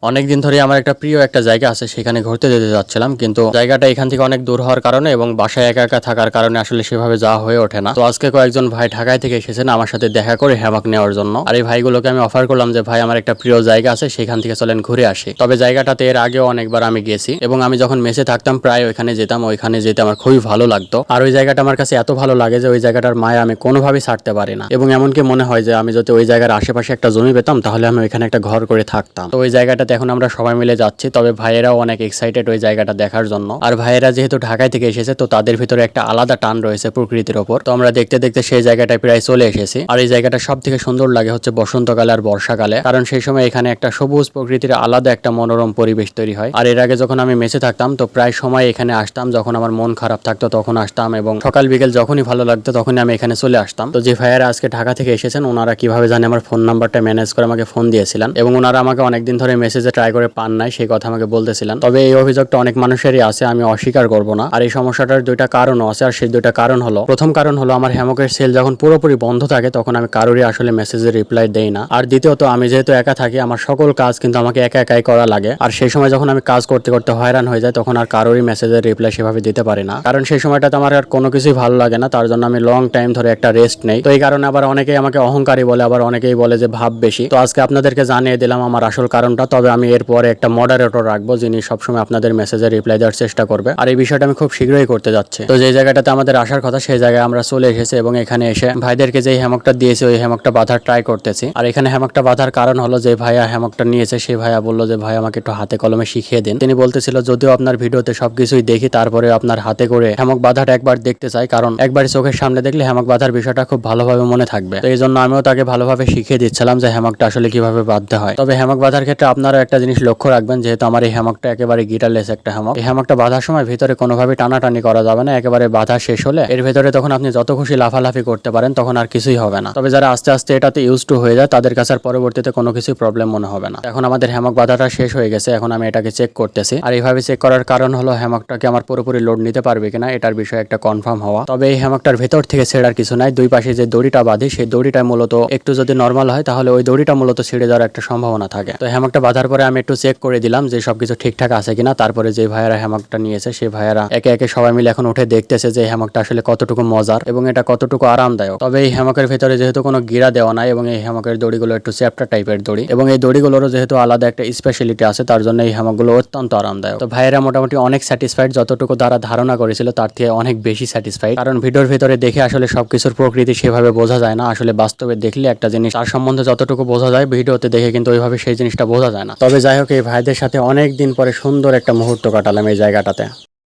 অনেকদিন ধরে আমার একটা প্রিয় একটা জায়গা আছে, সেখানে ঘুরতে যেতে যাচ্ছিলাম, কিন্তু জায়গাটা এখান থেকে অনেক দূর হওয়ার কারণে এবং বাসায় একা একা থাকার কারণে আসলে সেভাবে যাওয়া হয়ে ওঠে না। তো আজকে কয়েকজন ভাই ঢাকায় থেকে এসেছেন আমার সাথে দেখা করে হ্যামাক নেওয়ার জন্য। আর এই ভাইগুলোকে আমি অফার করলাম যে ভাই আমার একটা প্রিয় জায়গা আছে, সেখান থেকে চলেন ঘুরে আসি। তবে জায়গাটাতে এর আগেও অনেকবার আমি গেছি এবং আমি যখন মেসে থাকতাম প্রায় ওইখানে যেতে আমার খুবই ভালো লাগতো। আর ওই জায়গাটা আমার কাছে এত ভালো লাগে যে ওই জায়গাটার মায়া আমি কোনোভাবেই ছাড়তে পারি না। এবং এমনকি মনে হয় যে আমি যদি ওই জায়গার আশেপাশে একটা জমি পেতাম তাহলে আমি ওইখানে একটা ঘর করে থাকতাম। তো ওই জায়গাটাতে এখন আমরা সবাই মিলে যাচ্ছি। তবে ভাইয়েরাও অনেক এক্সাইটেড ওই জায়গাটা দেখার জন্য। আর ভাইয়েরা যেহেতু ঢাকায় থেকে এসেছে তো তাদের ভিতরে একটা আলাদা টান রয়েছে প্রকৃতির ওপর। তো আমরা দেখতে দেখতে সেই জায়গাটায় প্রায় চলে এসেছি। আর এই জায়গাটা সব থেকে সুন্দর লাগে হচ্ছে বসন্তকালে আর বর্ষাকালে, কারণ সেই সময় এখানে একটা সবুজ প্রকৃতির আলাদা একটা মনোরম পরিবেশ তৈরি হয়। আর এর আগে যখন আমি মেসে থাকতাম তো প্রায় সময় এখানে আসতাম, যখন আমার মন খারাপ থাকতো তখন আসতাম এবং সকাল বিকেল যখনই ভালো লাগতো তখনই আমি এখানে চলে আসতাম। তো যে ভাইয়েরা আজকে ঢাকা থেকে এসেছেন ওনারা কিভাবে জানে আমার ফোন নাম্বারটা ম্যানেজ করে আমাকে ফোন দিয়েছিলেন এবং ওনারা আমাকে অনেকদিন ধরে মেসেজে ট্রাই করে পান নাই, সেই কথা আমাকে বলতেছিলেন। তবে এই অভিযোগটা অনেক মানুষেরই আছে, আমি অস্বীকার করব না। আর এই সমস্যাটার দুইটা কারণও আছে, আর সেই দুইটা কারণ হলো, প্রথম কারণ হলো আমার হ্যামকের সেল যখন পুরোপুরি বন্ধ থাকে তখন আমি কারোরই আসলে মেসেজের রিপ্লাই দেই না। আর দ্বিতীয়ত আমি যেহেতু একা থাকি আমার সকল কাজ কিন্তু আমাকে একা একাই করা লাগে। আর সেই সময় যখন আমি কাজ করতে করতে হয়রান হয়ে যায় তখন আর কারোরই মেসেজের রিপ্লাই সেভাবে দিতে পারি না, কারণ সেই সময়টাতে আমার আর কোনো কিছুই ভালো লাগে না। তার জন্য আমি লং টাইম ধরে একটা রেস্ট নেই। তো এই কারণে আবার অনেকেই আমাকে অহংকারী বলে, আবার অনেকেই বলে যে ভাব বেশি। তো আজকে আপনাদেরকে জানিয়ে দিলাম আমার আসল কারণটা। তবে আমি এরপরে একটা মডারেটর রাখবো যিনি সবসময় আপনাদের মেসেজের রিপ্লাই দেওয়ার চেষ্টা করবে। আর এই বিষয়টা আমি খুব শীঘ্রই করতে যাচ্ছি। তো যে জায়গাটাতে আমাদের আসার কথা সেই জায়গায় আমরা চলে এসেছি এবং এখানে এসে ভাইদেরকে যে হ্যামকটা দিয়েছে ওই হ্যামকটা বাঁধার ট্রাই করতেছি। আর এখানে হ্যামকটা বাঁধার কারণ হলো যে ভাইয়া হ্যামকটা নিয়েছে সেই ভাইয়া বললো যে ভাই আমাকে একটু হাতে কলমে শিখিয়ে দিন। তিনি বলতেছিল যদিও আপনার ভিডিওতে সবকিছুই দেখি তারপরে আপনার হাতে করে হ্যামক বাঁধাটা একবার দেখতে চাই, কারণ একবার চোখের সামনে দেখলে হ্যামক বাঁধার বিষয়টা খুব ভালোভাবে মনে থাকবে। তো এই জন্য আমিও তাকে ভালোভাবে শিখিয়ে দিচ্ছিলাম যে হ্যামকটা আসলে কিভাবে বাঁধতে হয়। তবে হ্যামক বাঁধার ক্ষেত্রে আপনারা একটা জিনিস লক্ষ্য রাখবেন, যেহেতু আমার এই হ্যামকটা একেবারে গিটারলেস একটা হ্যামক, এই হ্যামকটা বাঁধার সময় ভিতরে কোনোভাবে টানাটানি করা যাবে না। একেবারে বাঁধা শেষ হলে এর ভেতরে তখন আপনি যত খুশি লাফালাফি করতে পারেন, তখন আর কিছুই হবে না। তবে যারা আস্তে আস্তে এটাতে ইউজ টু হয়ে যায় তাদের কাছে আর পরবর্তীতে কোনো কিছু প্রবলেম মনে হবে না। এখন আমাদের হ্যামক বাঁধাটা শেষ হয়ে গেছে, এখন আমি এটাকে চেক করতেছি। আর এইভাবে চেক করার কারণ হলো হ্যামকটাকে আমার পুরোপুরি লোড নিতে পারবে কিনা এটার বিষয়ে একটা কনফার্ম হওয়া। তবে এই হ্যামকটার ভেতর থেকে ছেড়ার কিছু নাই, দুই পাশে যে দড়িটা বাঁধি সেই দড়িটা মূলত একটু যদি নর্মাল হয় তাহলে ওই দড়িটা মূলত ছিঁড়ে যাওয়ার একটা সম্ভাবনা থাকে। তো হ্যামকটা বাঁধার পরে আমি একটু চেক করে দিলাম যে সবকিছু ঠিকঠাক আছে কিনা। তারপরে যে ভাইয়ারা হ্যামকটা নিয়েছে সেই ভাইয়ারা একে একে সবাই মিলে এখন উঠে দেখতেছে যে হ্যামকটা আসলে কতটুকু মজার এবং এটা কতটুকু আরামদায়ক। তবে এই হ্যামকের ভেতরে যেহেতু কোনো গিরা দেওয়া নাই এবং এই হ্যামকের দড়িগুলো একটু চ্যাপ্টার টাইপের দড়ি এবং এই দড়িগুলোরও যেহেতু আলাদা একটা স্পেশালিটি আছে তার জন্য এই হ্যামকগুলো অত্যন্ত আরামদায়ক। তো ভাইয়েরা মোটামুটি অনেক স্যাটিসফাইড, যতটুকু তারা ধারণা করেছিল তার থেকে অনেক বেশি স্যাটিসফাইড। কারণ ভিডিওর ভেতরে দেখে আসলে সবকিছুর প্রকৃতি সেভাবে বোঝা যায় না, আসলে বাস্তবে দেখলে একটা জিনিস তার সম্বন্ধে যতটুকু বোঝা যায় ভিডিওতে দেখে কিন্তু ওইভাবে সেই জিনিসটা বোঝা যায় না। তবে যাই হোক এই ভাইদের সাথে অনেক দিন পরে সুন্দর একটা মুহূর্ত কাটালাম এই জায়গাটাতে।